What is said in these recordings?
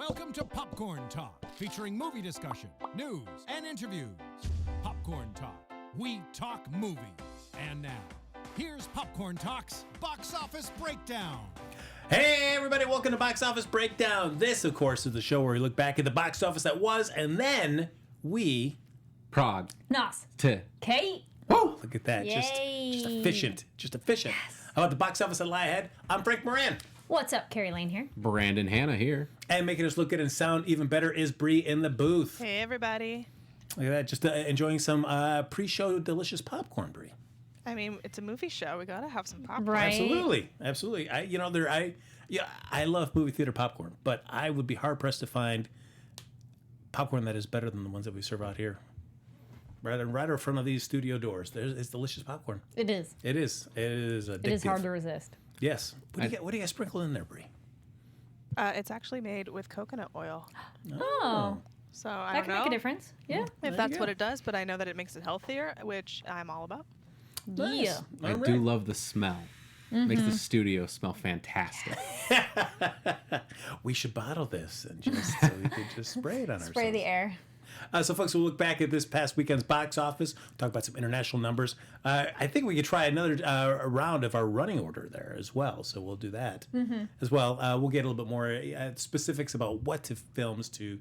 Welcome to Popcorn Talk, featuring movie discussion, news, and interviews. Popcorn Talk. We talk movies. And now, here's Popcorn Talk's Box Office Breakdown. Hey everybody, welcome to Box Office Breakdown. This, of course, is the show where we look back at the box office that was, and then we... Prod. Nos. T. Kate. Whoa, look at that. Yay. Just efficient. Yes. How about the box office that lie ahead? I'm Frank Moran. What's up, Carrie Lane here. Brandon Hanna here. And making us look good and sound even better is Bree in the booth. Hey, everybody. Look at that, just enjoying some pre-show delicious popcorn, Bree. I mean, it's a movie show. We gotta have some popcorn. Right. Absolutely. I love movie theater popcorn, but I would be hard pressed to find popcorn that is better than the ones that we serve out here. Right in front of these studio doors, it's delicious popcorn. It is. It is addictive. It is hard to resist. Yes. What do you guys sprinkle in there, Bree? It's actually made with coconut oil. Oh. So I That don't can know make a difference. Yeah. if that's what it does, but I know that it makes it healthier, which I'm all about. Nice. Yeah. I do love the smell. Makes the studio smell fantastic. We should bottle this and just so we could just spray it on ourselves. Spray the air. So, folks, we'll look back at this past weekend's box office, talk about some international numbers. I think we could try another round of our running order there as well. So we'll do that as well. We'll get a little bit more specifics about what films to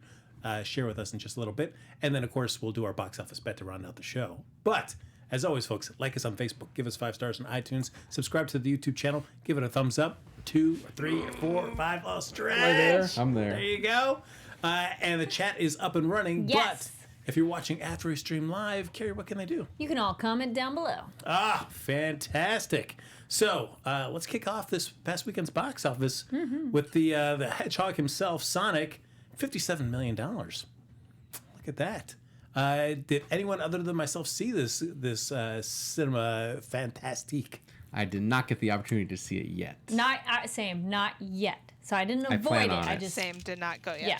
share with us in just a little bit. And then, of course, we'll do our box office bet to round out the show. But as always, folks, like us on Facebook, give us 5 stars on iTunes, subscribe to the YouTube channel, give it a thumbs up, 2 or 3 or 4 or 5, oh, stretch. I'm there. There you go. And the chat is up and running. Yes. But if you're watching after we stream live, Carrie, what can they do? You can all comment down below. Ah, fantastic. So let's kick off this past weekend's box office with the hedgehog himself, Sonic, $57 million. Look at that. Did anyone other than myself see this cinema fantastique? I did not get the opportunity to see it yet. Not yet. So I didn't I avoid plan it. on I it. just Same, did not go yet. yeah.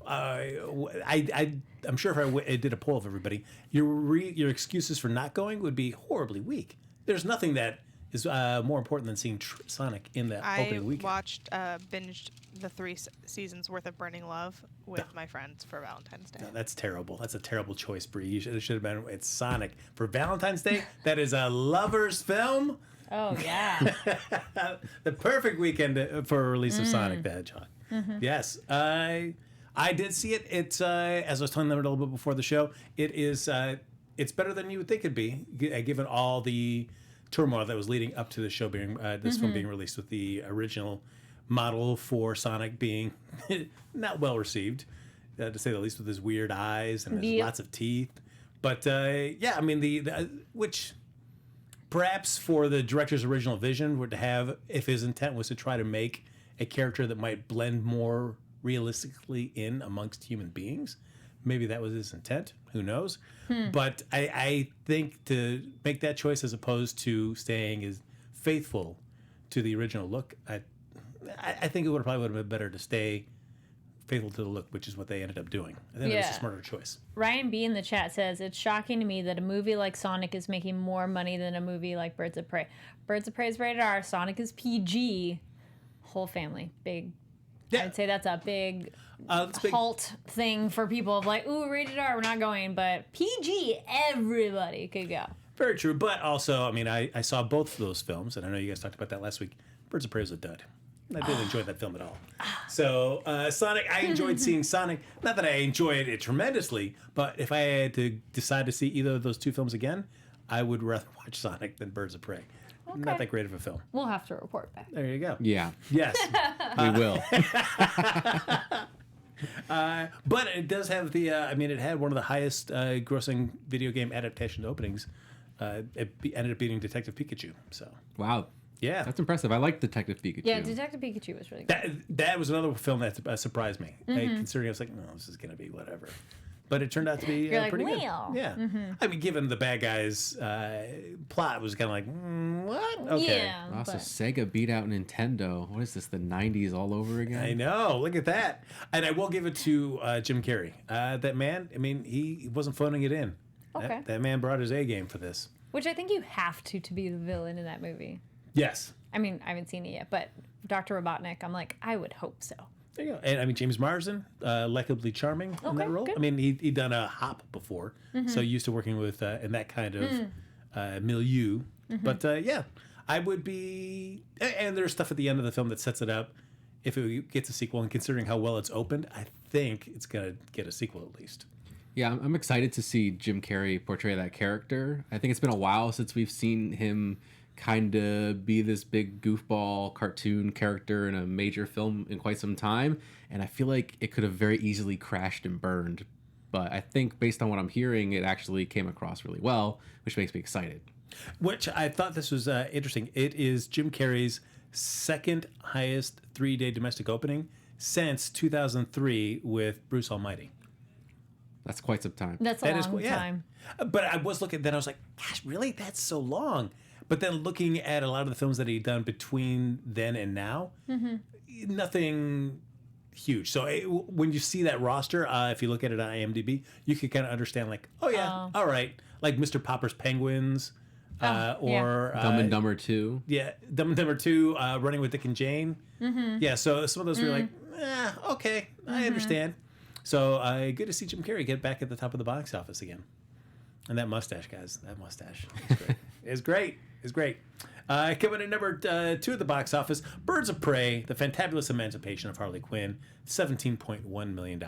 I'm sure if I did a poll of everybody, your excuses for not going would be horribly weak. There's nothing that is more important than seeing Sonic in the opening weekend. Binged the 3 seasons worth of Burning Love with my friends for Valentine's Day. No, that's terrible. That's a terrible choice, Bree. It should have been. It's Sonic for Valentine's Day. That is a lover's film. Oh, yeah. The perfect weekend for a release of Sonic the Hedgehog. Yes, I did see it. It's as I was telling them a little bit before the show. It's better than you would think it'd be, given all the turmoil that was leading up to the show being this film being released, with the original model for Sonic being not well received, to say the least, with his weird eyes and his lots of teeth. But yeah, I mean which perhaps for the director's original vision would have, if his intent was to try to make a character that might blend more realistically in amongst human beings, maybe that was his intent. Who knows? But I think to make that choice as opposed to staying as faithful to the original look, I think it would have been better to stay faithful to the look, which is what they ended up doing. I think it was a smarter choice. Ryan B in the chat says, it's shocking to me that a movie like Sonic is making more money than a movie like Birds of Prey. Birds of Prey is rated R, Sonic is PG. Whole family. Big. Yeah. I'd say that's a big halt thing for people of like, ooh, rated R, we're not going. But PG, everybody could go. Very true. But also, I mean, I saw both of those films, and I know you guys talked about that last week. Birds of Prey was a dud. I didn't enjoy that film at all. So, Sonic, I enjoyed seeing Sonic. Not that I enjoyed it tremendously, but if I had to decide to see either of those 2 films again, I would rather watch Sonic than Birds of Prey. Okay. Not that great of a film. We'll have to report back. There you go. Yeah. Yes. We will. But it does have it had one of the highest grossing video game adaptation openings. It ended up beating Detective Pikachu. So. Wow. Yeah. That's impressive. I like Detective Pikachu. Yeah, Detective Pikachu was really good. That was another film that surprised me. Considering I was like, no, this is going to be whatever. But it turned out to be pretty good. Yeah. I mean, given the bad guys' plot was kind of like, what? Okay. Yeah. Also, Sega beat out Nintendo. What is this, the 90s all over again? I know. Look at that. And I will give it to Jim Carrey. That man, I mean, he wasn't phoning it in. Okay. That man brought his A game for this. Which I think you have to be the villain in that movie. Yes. I mean, I haven't seen it yet, but Dr. Robotnik, I'm like, I would hope so. There you go. And I mean, James Marsden, likably charming in that role. good. I mean, he'd done a Hop before, so used to working with in that kind of milieu. But yeah, I would be. And there's stuff at the end of the film that sets it up. If it gets a sequel, and considering how well it's opened, I think it's gonna get a sequel at least. Yeah, I'm excited to see Jim Carrey portray that character. I think it's been a while since we've seen him kind of be this big goofball cartoon character in a major film in quite some time, and I feel like it could have very easily crashed and burned, but I think based on what I'm hearing, it actually came across really well, which makes me excited. Which I thought this was interesting. It is Jim Carrey's second highest 3-day domestic opening since 2003 with Bruce Almighty. That's quite some time. That's a That is long cool, yeah. time. But I was looking, then I was like, gosh, really? That's so long. But then looking at a lot of the films that he'd done between then and now, nothing huge. So when you see that roster, if you look at it on IMDb, you can kind of understand like, oh yeah, all right. Like Mr. Popper's Penguins, or Dumb and Dumber 2. Yeah, Dumb and Dumber 2, Running with Dick and Jane. Yeah, so some of those were like, okay, I understand. So good to see Jim Carrey get back at the top of the box office again. And that mustache, guys, that mustache is great. It's great. Coming in number 2 at the box office, Birds of Prey, The Fantabulous Emancipation of Harley Quinn, $17.1 million.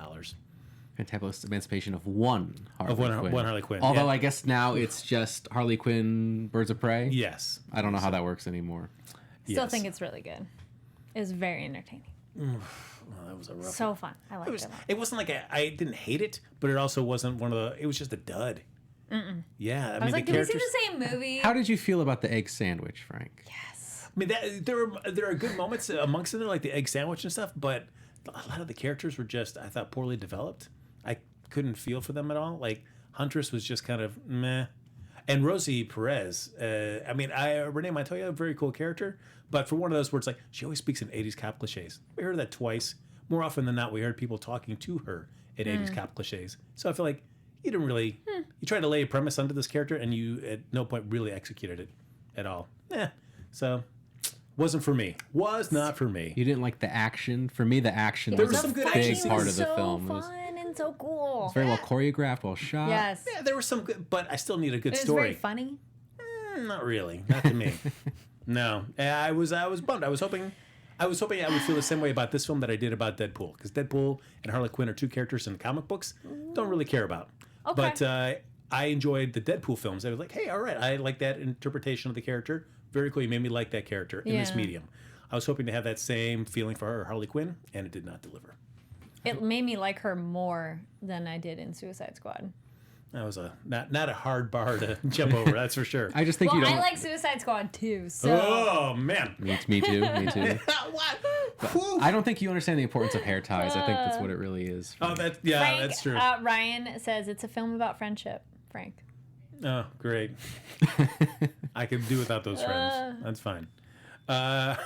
Fantabulous Emancipation of one Harley Quinn. One Harley Quinn. Although yeah. I guess now it's just Harley Quinn, Birds of Prey. Yes. I don't know how that works anymore. Still think it's really good. It was very entertaining. Well, that was a rough So fun. I liked it a lot. It wasn't like I didn't hate it, but it also wasn't one of the. It was just a dud. Yeah, I I mean was like, the did we see characters. the same movie? How did you feel about the egg sandwich, Frank? Yes. I mean, there are good moments amongst it, like the egg sandwich and stuff, but a lot of the characters were just, I thought, poorly developed. I couldn't feel for them at all. Like Huntress was just kind of meh, and Rosie Perez. I mean, Renee Montoya, a very cool character, but for one of those where it's like she always speaks in '80s cop cliches. We heard that twice. More often than not, we heard people talking to her in '80s cop cliches. So I feel like you didn't really. You tried to lay a premise onto this character, and you at no point really executed it at all. So wasn't for me. Was not for me. You didn't like the action? For me, the action There was was a some good big action part of scenes. the so film. It was fun and so cool. very well choreographed, well shot. Yes. Yeah, there was some good, but I still need a good It was story. very funny. Not really. Not to me. No. I was bummed. I was hoping I would feel the same way about this film that I did about Deadpool, because Deadpool and Harley Quinn are two characters in the comic books don't really care about. Okay. But I enjoyed the Deadpool films. I was like, hey, all right, I like that interpretation of the character. Very cool. You made me like that character in this Yeah. medium. I was hoping to have that same feeling for Harley Quinn, and it did not deliver. It made me like her more than I did in Suicide Squad. That was not a hard bar to jump over, that's for sure. I just think Well, you don't. I like Suicide Squad too. So Oh, man. Me too. Me too. What? I don't think you understand the importance of hair ties. I think that's what it really is. Oh, Frank, that's true. Ryan says it's a film about friendship. Frank. Oh, great. I could do without those friends. That's fine. I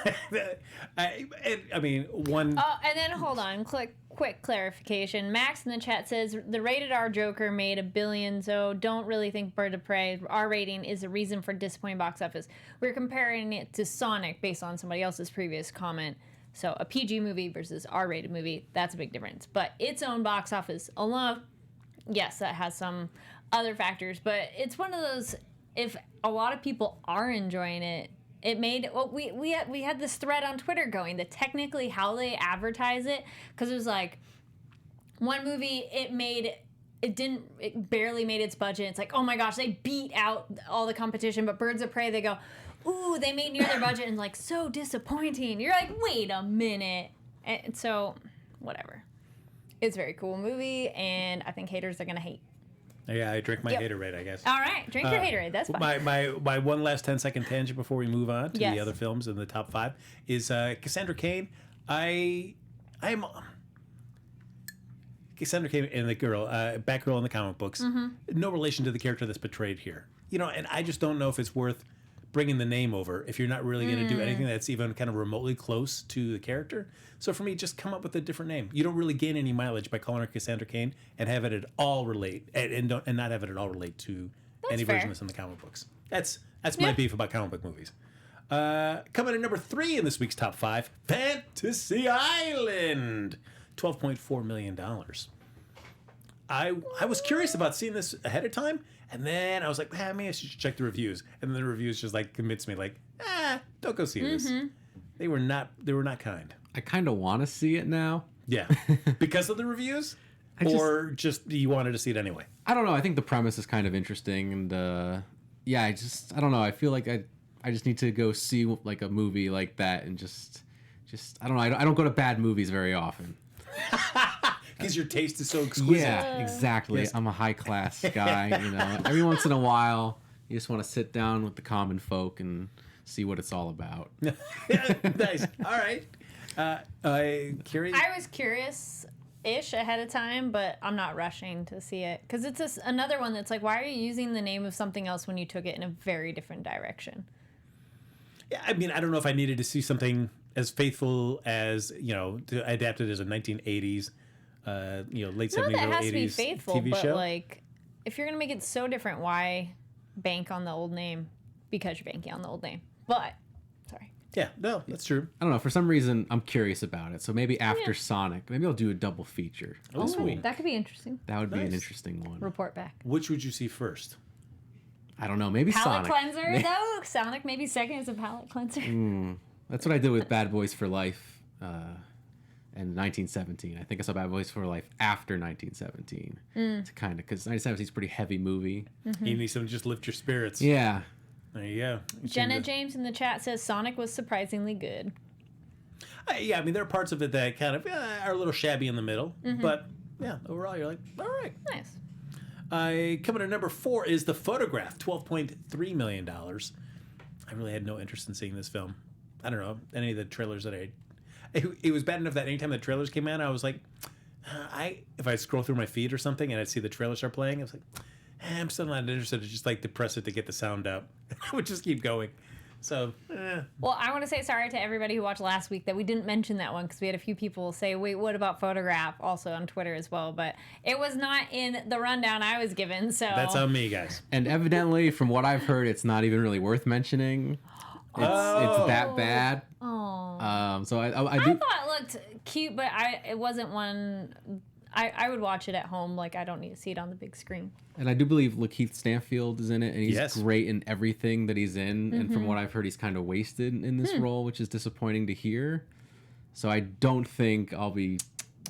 mean, one. Oh, and then hold on, quick clarification. Max in the chat says the rated R Joker made $1 billion, so don't really think Bird of Prey R rating is a reason for disappointing box office. We're comparing it to Sonic based on somebody else's previous comment. So a PG movie versus R-rated movie, that's a big difference. But its own box office alone, yes, that has some other factors, but it's one of those. If a lot of people are enjoying it. It made we had this thread on Twitter going that technically how they advertise it, because it was like one movie it barely made its budget. It's like, oh my gosh, they beat out all the competition, but Birds of Prey, they go, ooh, they made near their budget, and like so disappointing. You're like, wait a minute. And so whatever, it's a very cool movie, and I think haters are gonna hate. Yeah, I drink my Haterade, I guess. All right, drink your Haterade. That's fine. My one last 10-second tangent before we move on to Yes. the other films in the top 5 is Cassandra Cain. Cassandra Cain and the girl, Batgirl in the comic books, no relation to the character that's portrayed here. You know, and I just don't know if it's worth bringing the name over if you're not really going to do anything that's even kind of remotely close to the character. So for me, just come up with a different name. You don't really gain any mileage by calling her Cassandra Cain and have it at all relate and not have it at all relate to any fair. version that's in the comic books. That's my beef about comic book movies. Coming in number 3 in this week's top 5, Fantasy Island, $12.4 million. I was curious about seeing this ahead of time, and then I was like, maybe I should check the reviews. And then the reviews just like convinced me, like, don't go see this. They were not kind. I kind of want to see it now. Yeah, because of the reviews, or just you wanted to see it anyway. I don't know. I think the premise is kind of interesting, and I don't know. I feel like I just need to go see like a movie like that, and just I don't know. I don't go to bad movies very often. Because your taste is so exquisite. Yeah, exactly. Yes. I'm a high class guy. Every once in a while, you just want to sit down with the common folk and see what it's all about. Nice. All right. Kari? I was curious-ish ahead of time, but I'm not rushing to see it. Because it's another one that's like, why are you using the name of something else when you took it in a very different direction? Yeah, I mean, I don't know if I needed to see something as faithful as, to adapt it as a 1980s, late 70s, Not that it has early to be 80s faithful, TV but show. like, if you're going to make it so different, why bank on the old name? Because you're banking on the old name. But, sorry. Yeah, no, that's true. I don't know. For some reason, I'm curious about it. So maybe after Sonic, maybe I'll do a double feature. Oh, sweet. That could be interesting. That would be an Nice. interesting one. Report back. Which would you see first? I don't know. Maybe Palate Sonic. cleanser, though? Sonic maybe second as a palate cleanser. That's what I did with Bad Boys for Life in 1917. I think I saw Bad Boys for Life after 1917. To kind of, because 1917 is a pretty heavy movie. You need something to just lift your spirits. Yeah. There you go. Jenna James in the chat says Sonic was surprisingly good. Yeah, I mean, there are parts of it that kind of are a little shabby in the middle. But, yeah, overall, you're like, all right. Nice. Coming to number 4 is The Photograph, $12.3 million. I really had no interest in seeing this film. I don't know, any of the trailers that it was bad enough that anytime the trailers came out, I was like, if I scroll through my feed or something and I'd see the trailer start playing, I was like, I'm still not interested. Just like depress it to get the sound up. I would just keep going. So, Well, I want to say sorry to everybody who watched last week that we didn't mention that one because we had a few people say, wait, what about Photograph? Also on Twitter as well. But it was not in the rundown I was given. So that's on me, guys. And evidently, from what I've heard, it's not even really worth mentioning. It's that bad. Oh. So I I do. thought it looked cute, but it wasn't one. I would watch it at home. Like, I don't need to see it on the big screen. And I do believe Lakeith Stanfield is in it, and he's Yes. great in everything that he's in. And from what I've heard, he's kind of wasted in this role, which is disappointing to hear. So I don't think I'll be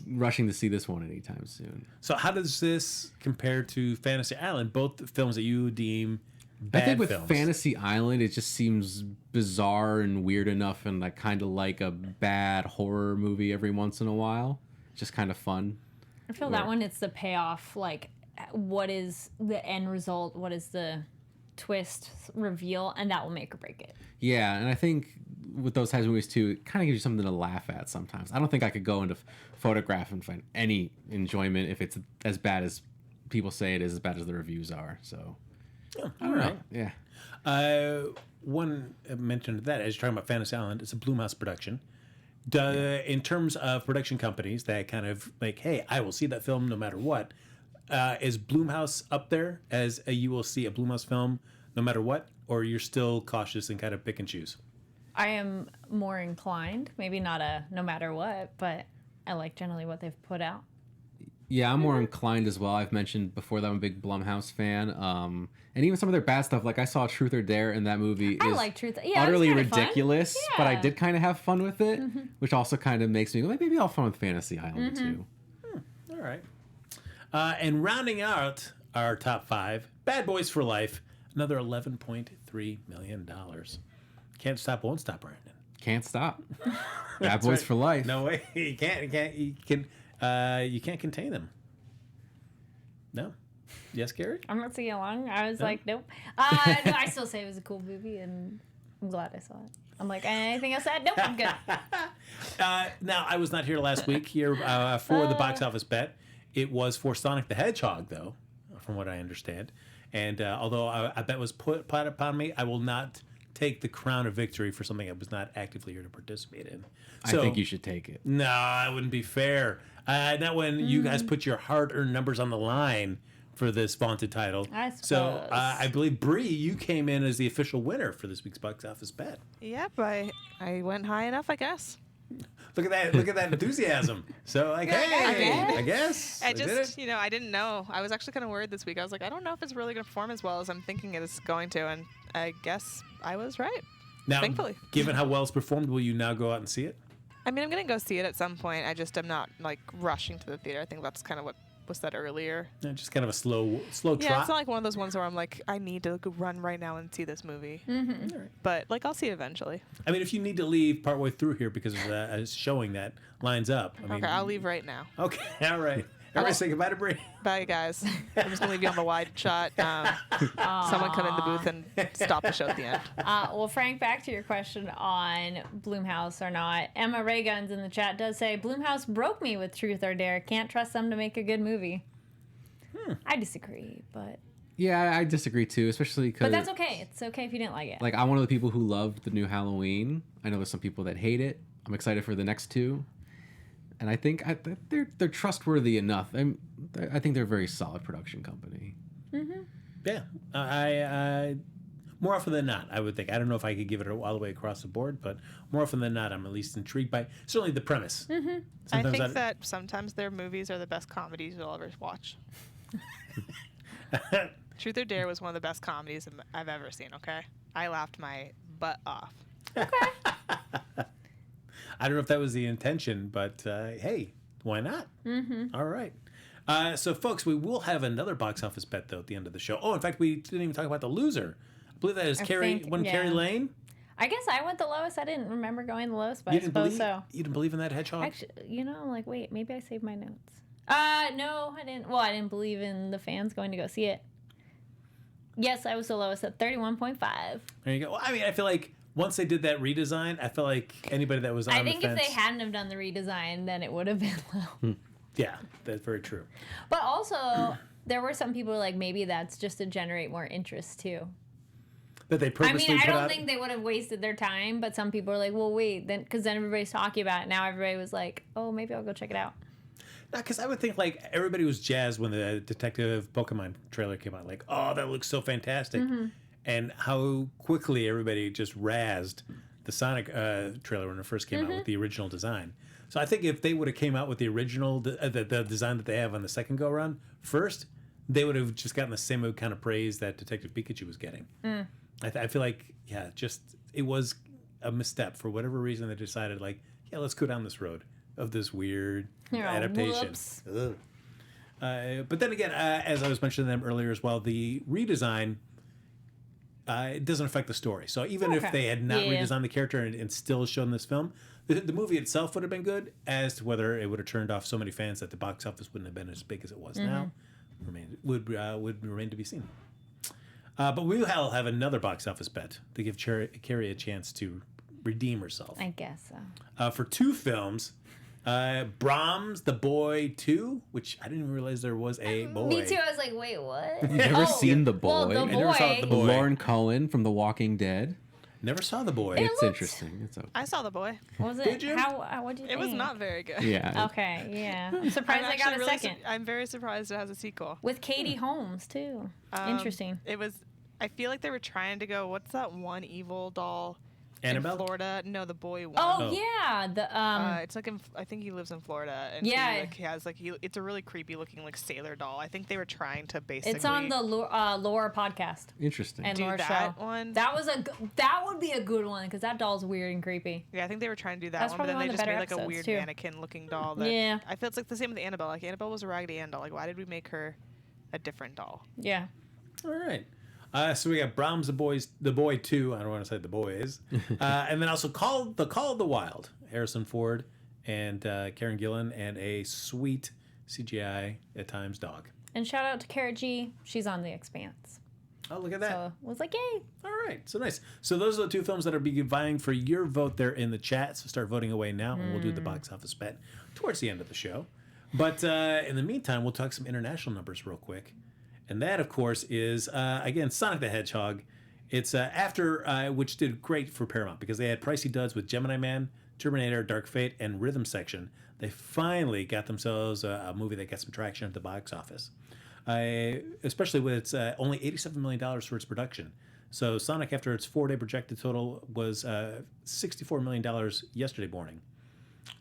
rushing to see this one anytime soon. So how does this compare to Fantasy Island? Both films that you deem bad I think with films. Fantasy Island, it just seems bizarre and weird enough, and like kind of like a bad horror movie every once in a while. Just kind of fun. I feel that one, it's the payoff. Like, what is the end result? What is the twist reveal? And that will make or break it. Yeah, and I think with those types of movies too, it kind of gives you something to laugh at sometimes. I don't think I could go into Photograph and find any enjoyment if it's as bad as people say it is, as bad as the reviews are. So, I don't know. Yeah. One mention of that, as you're talking about Fantasy Island, it's a Blumhouse production. In terms of production companies that kind of like, hey, I will see that film no matter what, is Blumhouse up there as you will see a Blumhouse film no matter what, or you're still cautious and kind of pick and choose? I am more inclined, maybe not a no matter what, but I like generally what they've put out. Yeah, I'm more inclined as well. I've mentioned before that I'm a big Blumhouse fan. And even some of their bad stuff, like I saw Truth or Dare, and that movie I is like Truth. Yeah, it was utterly kinda fun. ridiculous, but I Yeah. did kind of have fun with it, which also kind of makes me go, maybe I'll have fun with Fantasy Island too. All right. And rounding out our top 5, Bad Boys for Life, another $11.3 million. Can't stop, won't stop, Brandon. Can't stop. Bad Boys right. for Life. No way. You can't contain them. No. Yes, Kari? I'm not singing along. I was like, nope. No, I still say it was a cool movie, and I'm glad I saw it. I'm like, anything else said? Nope, I'm good. Now, I was not here last week here for the box office bet. It was for Sonic the Hedgehog, though, from what I understand. And although a bet was put upon me, I will not take the crown of victory for something I was not actively here to participate in. So, I think you should take it. No, it wouldn't be fair. Not when you guys put your hard-earned numbers on the line for this vaunted title. I So suppose. I believe Bree, you came in as the official winner for this week's box office bet. Yep, I went high enough, I guess. Look at that! Look at that enthusiasm. So like, hey, I guess I did just, it. I didn't know. I was actually kind of worried this week. I was like, I don't know if it's really going to perform as well as I'm thinking it is going to, and I guess I was right. Now, thankfully. given how well it's performed, will you now go out and see it? I mean, I'm going to go see it at some point. I just am not like rushing to the theater. I think that's kind of what was said earlier. Yeah, just kind of a slow Yeah, trot. it's not like one of those ones where I'm like, I need to go run right now and see this movie. Mm-hmm. But like, I'll see it eventually. I mean, if you need to leave partway through here because of a showing that lines up. I mean, Okay, I'll leave right now. Okay, all right. Everybody say goodbye to Bree. Bye, guys. I'm just gonna leave you on the wide shot. Someone come in the booth and stop the show at the end. Well, Frank, back to your question on Blumhouse or not. Emma Rayguns in the chat does say, Blumhouse broke me with Truth or Dare. Can't trust them to make a good movie. I disagree, but Yeah, I disagree too, especially because. but that's okay. It's okay if you didn't like it. Like, I'm one of the people who loved the new Halloween. I know there's some people that hate it. I'm excited for the next two, and I think they're trustworthy enough. I think they're a very solid production company. Yeah, I more often than not, I would think. I don't know if I could give it all the way across the board, but more often than not, I'm at least intrigued by certainly the premise. I Sometimes think that sometimes their movies are the best comedies you'll ever watch. Truth or Dare was one of the best comedies I've ever seen, okay? I laughed my butt off. I don't know if that was the intention, but hey, why not? All right. So, folks, we will have another box office bet, though, at the end of the show. Oh, in fact, we didn't even talk about the loser. I believe that is Carrie Lane. I guess I went the lowest. I didn't remember going the lowest, but You I didn't suppose believe, so. You didn't believe in that hedgehog? Actually, like, wait, maybe I saved my notes. No, I didn't. Well, I didn't believe in the fans going to go see it. Yes, I was the lowest at 31.5. There you go. Well, I mean, I feel like once they did that redesign, I feel like anybody that was on I the think fence... if they hadn't have done the redesign, then it would have been low. Yeah, that's very true. But also, there were some people who were like, maybe that's just to generate more interest, too. That they purposely I put don't out... think they would have wasted their time, but some people are like, well, wait, then because then everybody's talking about it. Now everybody was like, oh, maybe I'll go check it out. No, because I would think, like, everybody was jazzed when the Detective Pokemon trailer came out. Like, oh, that looks so fantastic. And how quickly everybody just razzed the Sonic trailer when it first came out with the original design. So I think if they would have came out with the original, the design that they have on the second go-around first, they would have just gotten the same kind of praise that Detective Pikachu was getting. I feel like, yeah, just it was a misstep. For whatever reason, they decided, like, yeah, let's go down this road of this weird adaptation. But then again, as I was mentioning them earlier as well, the redesign, it doesn't affect the story. So even if they had not redesigned the character and still shown this film, the movie itself would have been good. As to whether it would have turned off so many fans that the box office wouldn't have been as big as it was now, would remain to be seen. But we will have another box office bet to give Carrie a chance to redeem herself. I guess so. For two films, Brahms, The Boy 2, which I didn't even realize there was a boy. Me too. I was like, wait, what? You've never seen The Boy? Well, The I never saw Boy. The Boy. Lauren Cullen from The Walking Dead. Never saw The Boy. It's looked- interesting. It's okay. I saw The Boy. Was it? Did you? What did you think? It was not very good. Yeah. Okay, yeah. I'm surprised I got a second. I'm very surprised it has a sequel. With Katie Holmes, too. Interesting. It was. I feel like they were trying to go. What's that one evil doll? Annabelle? In Florida? No, the boy one. Oh, yeah. The It's like I think he lives in Florida, and Yeah. he has it's a really creepy looking like sailor doll. I think they were trying to basically. It's on the Lore podcast Interesting. and Do Lore that show. one? That would be a good one because that doll's weird and creepy. Yeah, I think they were trying to do that That's one, but then probably they one of just the made better like a episodes, weird too. mannequin looking doll. That Yeah. I feel it's like the same with Annabelle. Like Annabelle was a Raggedy Ann doll. Like why did we make her a different doll? Yeah. All right. So we got Brahms, The Boy 2. I don't want to say The Boys. And then also The Call of the Wild. Harrison Ford and Karen Gillan and a sweet CGI at times dog. And shout out to Kara G. She's on The Expanse. Oh, look at that. So I was like, yay. All right. So nice. So those are the two films that are vying for your vote there in the chat. So start voting away now, and we'll do the box office bet towards the end of the show. But in the meantime, we'll talk some international numbers real quick. And that, of course, is, again, Sonic the Hedgehog. It's after, which did great for Paramount because they had pricey duds with Gemini Man, Terminator, Dark Fate, and Rhythm Section. They finally got themselves a movie that got some traction at the box office. especially with its only $87 million for its production. So Sonic, after its 4-day projected total, was $64 million yesterday morning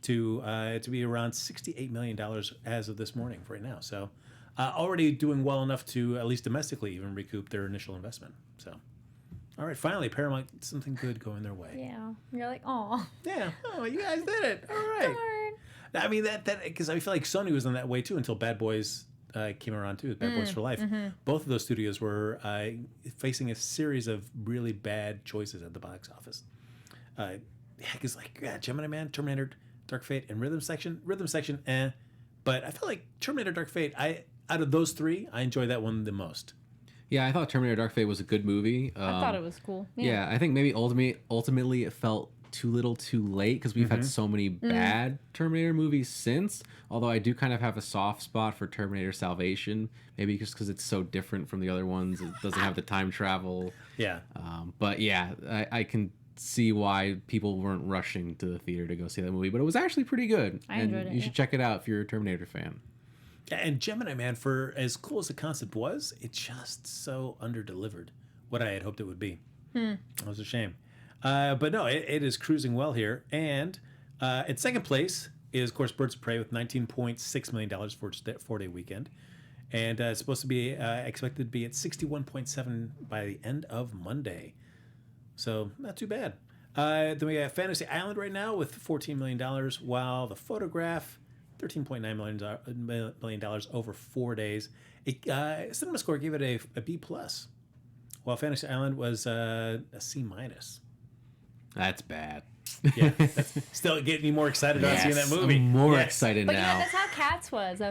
to be around $68 million as of this morning right now. So already doing well enough to, at least domestically, even recoup their initial investment. So, all right, finally, Paramount, something good going their way. Yeah. You're like, oh. Yeah. Oh, you guys did it. All right. Darn. I mean, that because I feel like Sony was in that way, too, until Bad Boys came around, too. Bad Boys for Life. Both of those studios were facing a series of really bad choices at the box office. Because, like, Gemini Man, Terminator, Dark Fate, and Rhythm Section, but I feel like Terminator Dark Fate, out of those three, I enjoy that one the most. Yeah, I thought Terminator Dark Fate was a good movie. I thought it was cool. Yeah, I think maybe ultimately it felt too little too late because we've had so many bad Terminator movies since. Although I do kind of have a soft spot for Terminator Salvation, maybe just because it's so different from the other ones. It doesn't have the time travel. Yeah. But yeah, I can see why people weren't rushing to the theater to go see that movie. But it was actually pretty good. I enjoyed it. You should check it out if you're a Terminator fan. And Gemini Man, for as cool as the concept was, it just so under-delivered what I had hoped it would be. It was a shame. But no, it is cruising well here. And in second place is, of course, Birds of Prey with $19.6 million for its 4-day weekend. And it's supposed to be expected to be at 61.7 by the end of Monday. So not too bad. Then we got Fantasy Island right now with $14 million, while The Photograph, $13.9 million over 4 days. Cinema Score gave it a B+, while Fantasy Island was a C-. That's bad. Yeah, that's still getting me more excited about seeing that movie. I'm more excited But now. you know, that's how Cats was.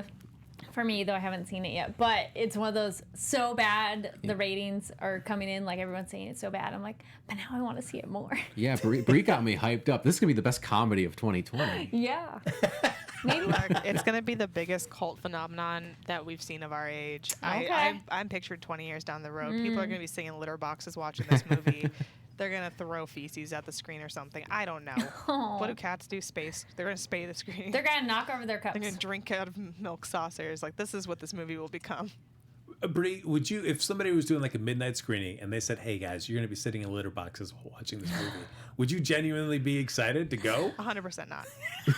For me, though I haven't seen it yet. But it's one of those so bad, the ratings are coming in, like everyone's saying it's so bad. I'm like, but now I want to see it more. Yeah, Brie got me hyped up. This is going to be the best comedy of 2020. Yeah. Maybe. It's going to be the biggest cult phenomenon that we've seen of our age. Okay. I'm pictured 20 years down the road. People are going to be singing litter boxes watching this movie. They're going to throw feces at the screen or something. I don't know. Oh. What do cats do? Space. They're going to spay the screen. They're going to knock over their cups. They're going to drink out of milk saucers. Like, this is what this movie will become. Brie, would you, if somebody was doing like a midnight screening and they said, "Hey guys, you're going to be sitting in litter boxes watching this movie," would you genuinely be excited to go? 100% not.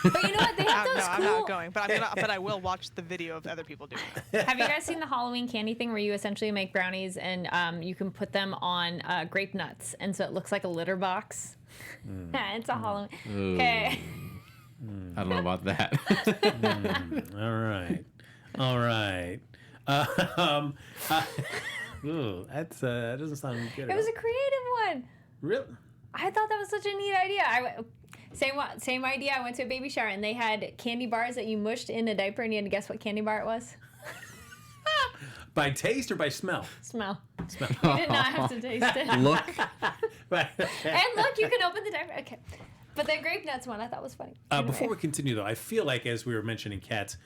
But you know what? They have those No, cool... I'm not going. But I will watch the video of other people doing it. Have you guys seen the Halloween candy thing where you essentially make brownies and you can put them on grape nuts, and so it looks like a litter box? It's a Halloween. Ooh. Okay. I don't know about that. All right. Ooh, that doesn't sound good. It was a creative one. Really? I thought that was such a neat idea. Same idea. I went to a baby shower and they had candy bars that you mushed in a diaper and you had to guess what candy bar it was. By taste or by smell? Smell. Smell. You did not have to taste it. Look. And look, you can open the diaper. Okay. But the grape nuts one I thought was funny. Before we continue, though, I feel like as we were mentioning cats,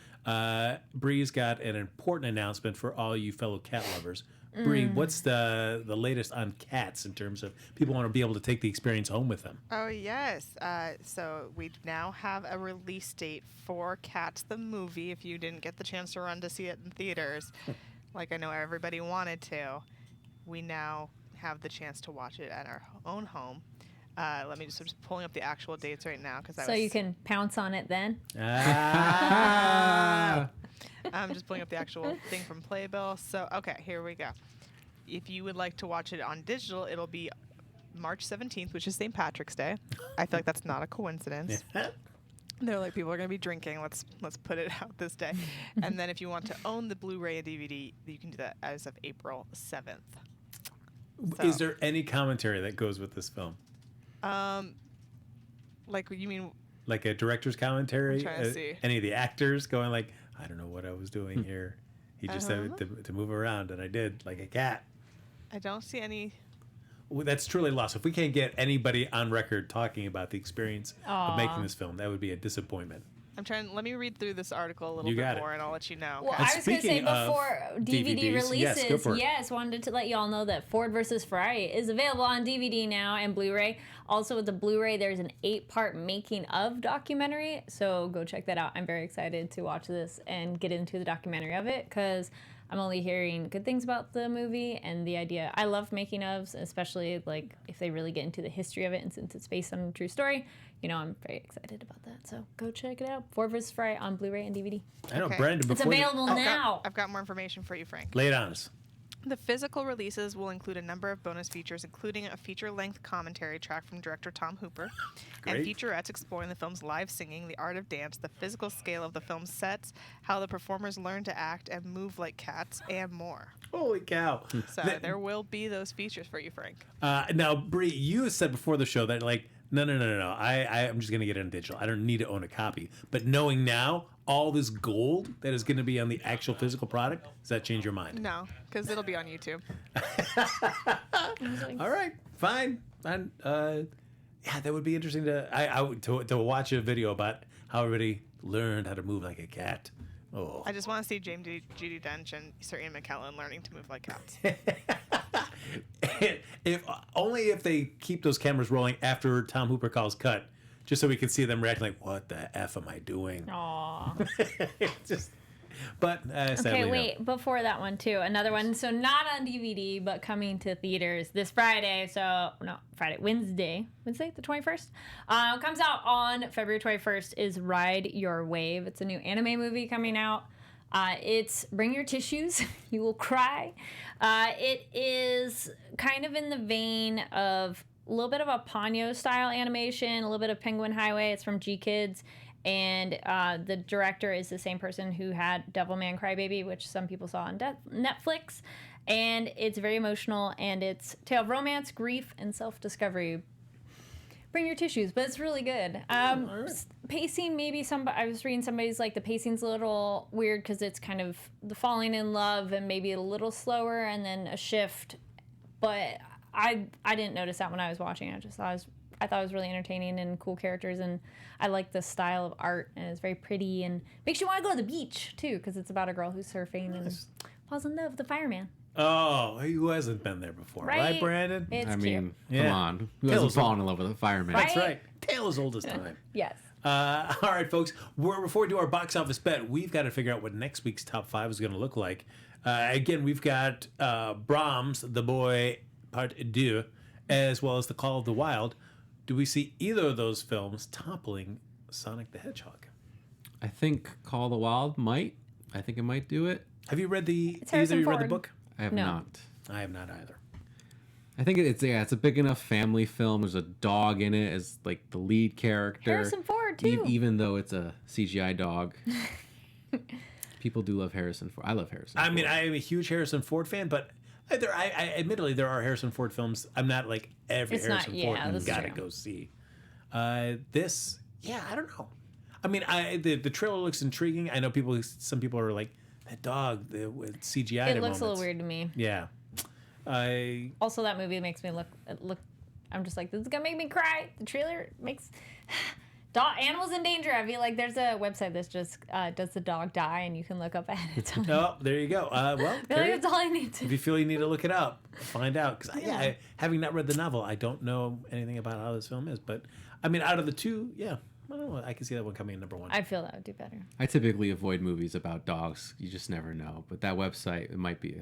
Brie's got an important announcement for all you fellow cat lovers. Brie, what's the latest on cats in terms of people want to be able to take the experience home with them? Oh, yes. So we now have a release date for Cats the movie. If you didn't get the chance to run to see it in theaters, like I know everybody wanted to, we now have the chance to watch it at our own home. Let me just pulling up the actual dates right now. So you can pounce on it then? I'm just pulling up the actual thing from Playbill. So, okay, here we go. If you would like to watch it on digital, it'll be March 17th, which is St. Patrick's Day. I feel like that's not a coincidence. They're like, people are going to be drinking. Let's put it out this day. And then if you want to own the Blu-ray and DVD, you can do that as of April 7th. So, Is there any commentary that goes with this film? like, you mean... Like a director's commentary? I'm trying to see. Any of the actors going like, I don't know what I was doing here. He just said to move around, and I did, like a cat. I don't see any... Well, that's truly lost. If we can't get anybody on record talking about the experience of making this film, that would be a disappointment. Let me read through this article a little bit more, and I'll let you know. Well, And I was going to say speaking of before DVD DVDs, releases, yes, go for it. wanted to let you all know that Ford vs. Ferrari is available on DVD now and Blu-ray. Also with the Blu-ray, there's an 8-part making of documentary, so go check that out. I'm very excited to watch this and get into the documentary of it because I'm only hearing good things about the movie and the idea. I love making ofs, especially like if they really get into the history of it, and since it's based on a true story, I'm very excited about that. So go check it out. Ford vs. Fry on Blu-ray and DVD. I know, Okay. Brandon. It's Before available now. I've got more information for you, Frank. lay it on us. The physical releases will include a number of bonus features, including a feature-length commentary track from director Tom Hooper, and Great. featurettes exploring the film's live singing, the art of dance, the physical scale of the film's sets, how the performers learn to act and move like cats, and more. Holy cow! So there will be those features for you, Frank. Now, Bree, you said before the show that like, no. I'm just gonna get it in digital. I don't need to own a copy. But knowing now all this gold that is going to be on the actual physical product, does that change your mind? No, because it'll be on YouTube. All right, fine. Yeah, that would be interesting to watch a video about how everybody learned how to move like a cat. Oh, I just want to see James Judi Dench and Sir Ian McKellen learning to move like cats. if they keep those cameras rolling after Tom Hooper calls cut, just so we can see them reacting like, "What the f am I doing?" Aww. Sadly, Okay, wait. Before that one too, another one. So not on DVD, but coming to theaters this Friday. Wednesday the 21st. Comes out on February 21st. Is Ride Your Wave. It's a new anime movie coming out. It's bring your tissues, you will cry. It is kind of in the vein of a little bit of a Ponyo style animation, a little bit of Penguin Highway. It's from G Kids. And the director is the same person who had Devilman Crybaby, which some people saw on Netflix. And it's very emotional, and it's a tale of romance, grief, and self-discovery. Bring your tissues, but it's really good. Pacing, maybe I was reading somebody's like the pacing's a little weird because it's kind of the falling in love and maybe a little slower and then a shift. But I didn't notice that when I was watching. I thought it was really entertaining and cool characters, and I like the style of art, and it's very pretty and makes you want to go to the beach too because it's about a girl who's surfing and falls in love with the fireman. Oh, who hasn't been there before, right, Brandon? It's I mean, cute. come on. Who hasn't fallen in love with a fireman? That's right. Tale as old as time. Yes. All right, folks. Before we do our box office bet, we've got to figure out what next week's top 5 is going to look like. Again, we've got Brahms, The Boy, Part 2, as well as The Call of the Wild. Do we see either of those films toppling Sonic the Hedgehog? I think Call of the Wild might. I think it might do it. Have you read It's either of you read the Ford. book? I have No. not. I have not either. I think it's a big enough family film. There's a dog in it as like the lead character. Harrison Ford too. Even though it's a CGI dog. People do love Harrison Ford. I love Harrison Ford. I mean, I am a huge Harrison Ford fan, but admittedly there are Harrison Ford films. I'm not like every It's not- Harrison yeah, Ford you that's gotta true. go see. I don't know. I mean, the trailer looks intriguing. I know some people are like, that dog with CGI. It looks a little weird to me. Yeah. Also, that movie makes me look. I'm just like, this is gonna make me cry. The trailer makes animals in danger. I feel like there's a website that just does the dog die, and you can look up ahead of time. Oh, there you go. Well, I feel like Carrie, that's all I need to. if you feel you need to look it up, find out. Because having not read the novel, I don't know anything about how this film is. But I mean, out of the two, yeah, I don't know, I can see that one coming in number 1. I feel that would do better. I typically avoid movies about dogs. You just never know. But that website, it might be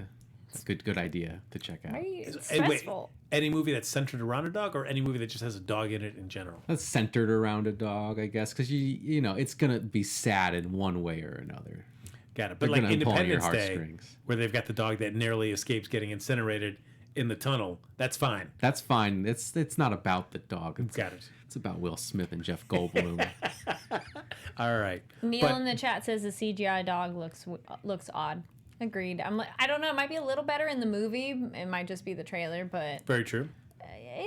a good idea to check out. It's Hey, wait, stressful. any movie that's centered around a dog, or any movie that just has a dog in it in general? That's centered around a dog, I guess, because you know it's gonna be sad in one way or another. Got it. They're But like gonna pull on your Independence Day, heartstrings. where they've got the dog that narrowly escapes getting incinerated in the tunnel, that's fine. That's fine. It's not about the dog. Got it. It's about Will Smith and Jeff Goldblum. All right. Neil But- in the chat says the CGI dog looks odd. Agreed. I'm like, I don't know. It might be a little better in the movie. It might just be the trailer, but Very true. yeah.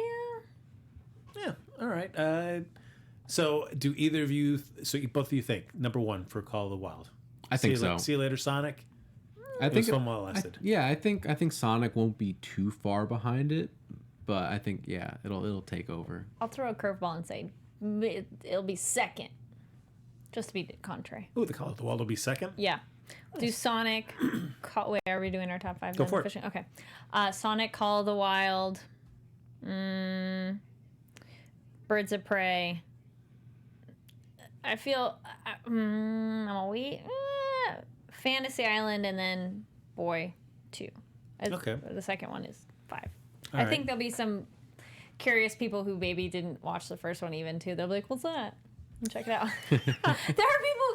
Yeah. All right. So do either of you? Both of you think number 1 for Call of the Wild? I think See you so. See you later, Sonic. I It was fun while it lasted. I think Sonic won't be too far behind it, but I think it'll take over. I'll throw a curveball and say it'll be second, just to be contrary. Ooh, the Call of the Wild will be second. Yeah. Do Sonic. Wait, are we doing our top 5? Go for it. Fishing? Okay. Sonic, Call of the Wild, Birds of Prey. I feel I'm a wait. Fantasy Island, and then Boy 2. Okay. The second one is 5. All I right. think there'll be some curious people who maybe didn't watch the first one even too. They'll be like, "What's that?" And check it out. There are people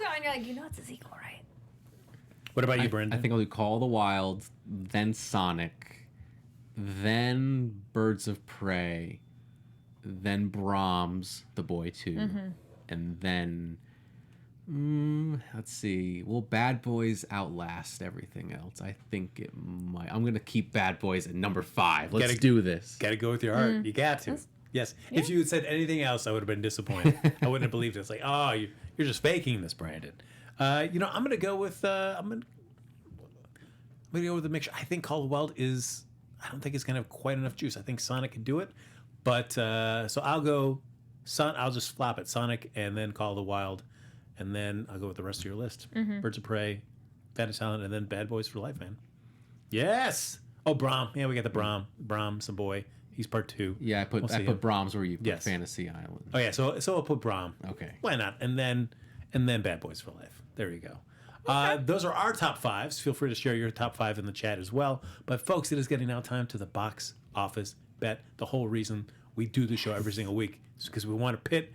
going, "You're like, you know, it's a sequel, right?" What about you, Brendan? I think I'll do Call of the Wild, then Sonic, then Birds of Prey, then Brahms, The Boy 2, and then let's see. Will Bad Boys outlast everything else? I think it might. I'm gonna keep Bad Boys at number 5. Let's do this. Got to go with your heart. You got to. Yes. Yeah. If you had said anything else, I would have been disappointed. I wouldn't have believed it. It's like, oh, you're just faking this, Brandon. I'm gonna go with I'm gonna go with the mixture. I think Call of the Wild is. I don't think it's gonna have quite enough juice. I think Sonic can do it, but so I'll go. I'll just flop it. Sonic and then Call of the Wild, and then I'll go with the rest of your list. Birds of Prey, Fantasy Island, and then Bad Boys for Life, man. Yes. Oh, Brahm. Yeah, we got the Brahm. Brahm, some boy. He's part 2. Yeah, I put Brahms where you put Fantasy Island. Oh yeah, so I'll put Brahm. Okay. Why not? And then Bad Boys for Life. There you go. Those are our top 5s. Feel free to share your top 5 in the chat as well. But folks, it is getting now time to the box office bet. The whole reason we do the show every single week is because we want to pit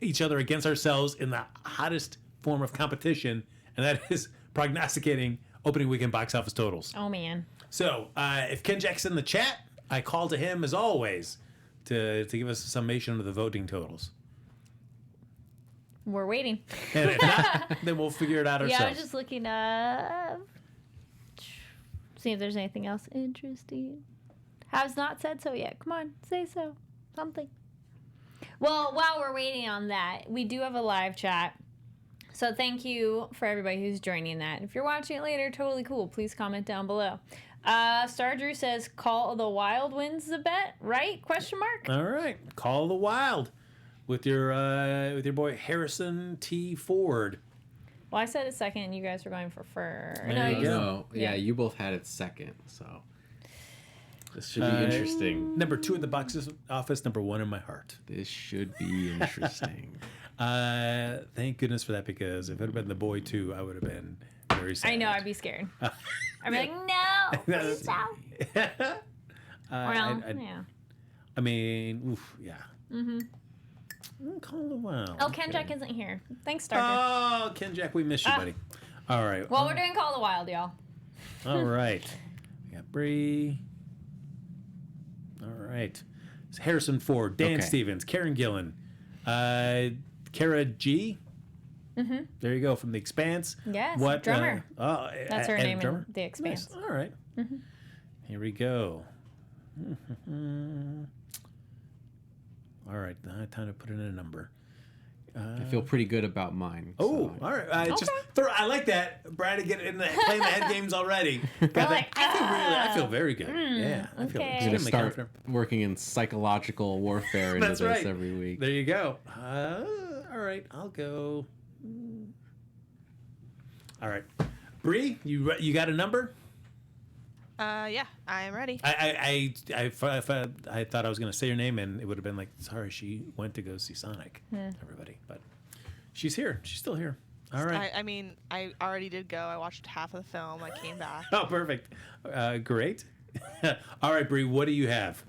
each other against ourselves in the hottest form of competition, and that is prognosticating opening weekend box office totals. Oh man. So if Ken Jack's in the chat, I call to him as always to give us a summation of the voting totals. We're waiting. And if not, then we'll figure it out ourselves. Yeah, I was just looking up. See if there's anything else interesting. Has not said so yet. Come on, say so. Something. Well, while we're waiting on that, we do have a live chat. So thank you for everybody who's joining that. If you're watching it later, totally cool. Please comment down below. Star Drew says Call of the Wild wins the bet, right? Question mark. All right, Call of the Wild with your boy Harrison T. Ford. Well, I said it second, and you guys were going for first. There you go. No, yeah, you both had it second, so this should be interesting. Number 2 in the box office, number 1 in my heart. This should be interesting. Thank goodness for that, because if it had been The Boy 2, I would have been very sad. I know, I'd be scared. I'd be like, no, please don't. Well, yeah. I mean, oof, yeah. Call of the Wild. Oh, Ken Jack isn't here. Thanks, Star Drew. Oh, Ken Jack, we miss you, buddy. All right. Well, we're doing Call of the Wild, y'all. All right. We got Bree. All right. It's Harrison Ford, Dan Stevens, Karen Gillan, Kara G. There you go, from The Expanse. Yes, What drummer. That's her name in The Expanse. Nice. All right. Here we go. All right, now time to put in a number. I feel pretty good about mine. Oh, all right. I like that. Brad, get in playing the head games already. I feel very good. Yeah, I feel okay. I'm gonna extremely start confident. working in psychological warfare into That's this right. every week. There you go. All right, I'll go. All right, Bree, you got a number? Yeah, I am ready. I thought I was going to say your name, and it would have been like, sorry, she went to go see Sonic, everybody. But she's here. She's still here. All right. I mean, I already did go. I watched half of the film. I came back. Oh, perfect. Great. All right, Bree, what do you have?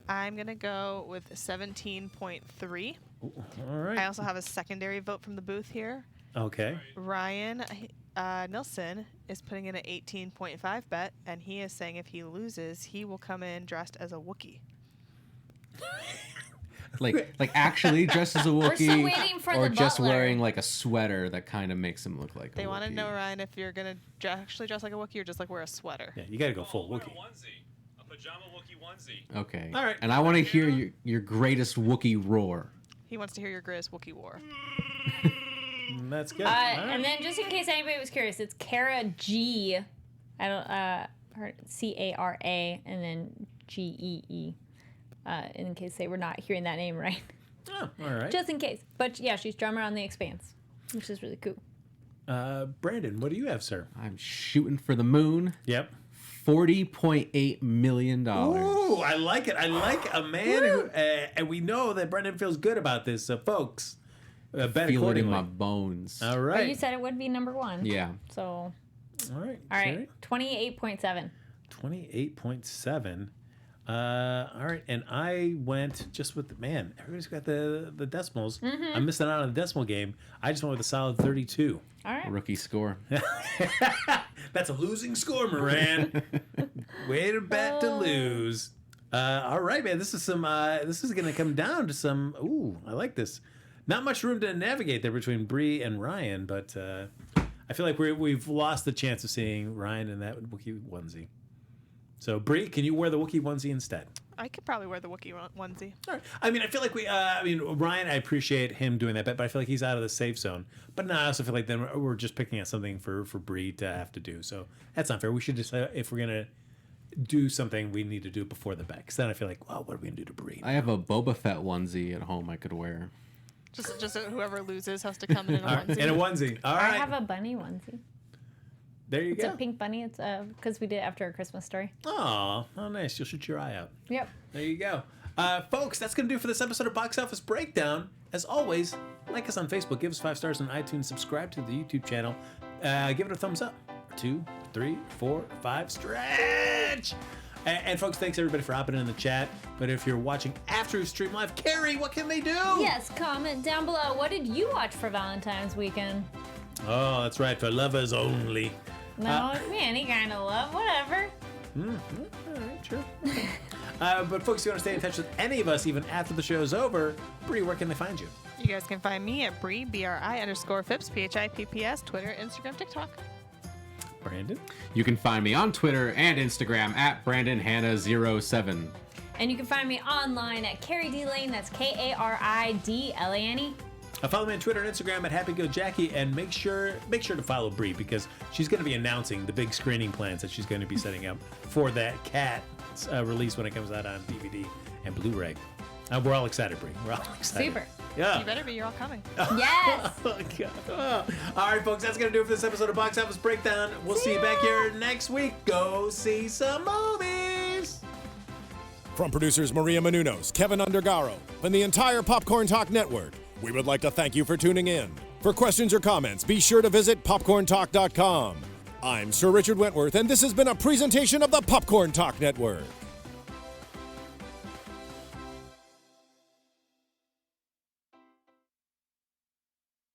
I'm going to go with 17.3. All right. I also have a secondary vote from the booth here. Okay. Ryan Nilsson is putting in an 18.5 bet, and he is saying if he loses, he will come in dressed as a Wookiee. like actually dressed as a We're still Wookiee, waiting for or the just butler. wearing like a sweater that kind of makes him look like They a want to Wookiee. know, Ryan, if you're going to actually dress like a Wookiee or just like wear a sweater. Yeah, you got to go full Wear Wookiee. a onesie, a pajama Wookiee onesie. Okay. All right. And I want to hear your greatest Wookiee roar. He wants to hear your greatest Wookiee war. That's good. All right. And then, just in case anybody was curious, it's Kara G. I don't Cara, and then Gee. In case they were not hearing that name right. Oh, all right. Just in case. But yeah, she's drummer on The Expanse, which is really cool. Brandon, what do you have, sir? I'm shooting for the moon. Yep. $40.8 million. Ooh, I like it. I like a man who, and we know that Brendan feels good about this. So, folks, bet Feel it in accordingly. my bones. All But right. you said it would be number 1. Yeah. So All right. All right. 28.7. 28.7. All right, and I went just with man. Everybody's got the decimals. I'm missing out on the decimal game. I just went with a solid 32. All right. Rookie score. That's a losing score, Moran. Way to bet to lose. All right, man. This is some. This is gonna come down to some. Ooh, I like this. Not much room to navigate there between Bree and Ryan, but I feel like we've lost the chance of seeing Ryan in that Wookiee onesie. So, Bree, can you wear the Wookiee onesie instead? I could probably wear the Wookiee onesie. All right. I mean, I feel like Ryan, I appreciate him doing that bet, but I feel like he's out of the safe zone. But no, I also feel like then we're just picking at something for Bree to have to do. So that's not fair. We should decide if we're going to do something, we need to do it before the bet. Because then I feel like, well, what are we going to do to Bree? I have a Boba Fett onesie at home I could wear. Just whoever loses has to come in a onesie. In a onesie. All right. I have a bunny onesie. There you It's go. a pink bunny. It's because we did it after a Christmas story. Oh, nice. You'll shoot your eye out. Yep. There you go. Folks, that's going to do for this episode of Box Office Breakdown. As always, like us on Facebook, give us 5 stars on iTunes, subscribe to the YouTube channel, give it a thumbs up. 2, 3, 4, 5, stretch! And folks, thanks everybody for hopping in the chat. But if you're watching after stream live, Kari, what can they do? Yes, comment down below. What did you watch for Valentine's weekend? Oh, that's right, for lovers only. No, any kind of love, whatever. All right, sure. But folks, if you want to stay in touch with any of us, even after the show's over, Bree, where can they find you? You guys can find me at Bree, BRI_Phipps, PHIPPS, Twitter, Instagram, TikTok. Brandon? You can find me on Twitter and Instagram at BrandonHanna07. And you can find me online at Kari D Lane. That's KARIDLANE. Follow me on Twitter and Instagram at HappyGoJackie, and make sure to follow Bree because she's going to be announcing the big screening plans that she's going to be setting up for that Cat release when it comes out on DVD and Blu-ray. We're all excited, Bree. We're all excited. Super. Yeah. You better be. You're all coming. Yes. Oh, God. Oh. All right, folks, that's going to do it for this episode of Box Office Breakdown. We'll see you back here next week. Go see some movies. From producers Maria Menounos, Kevin Undergaro, and the entire Popcorn Talk Network, we would like to thank you for tuning in. For questions or comments, be sure to visit popcorntalk.com. I'm Sir Richard Wentworth, and this has been a presentation of the Popcorn Talk Network.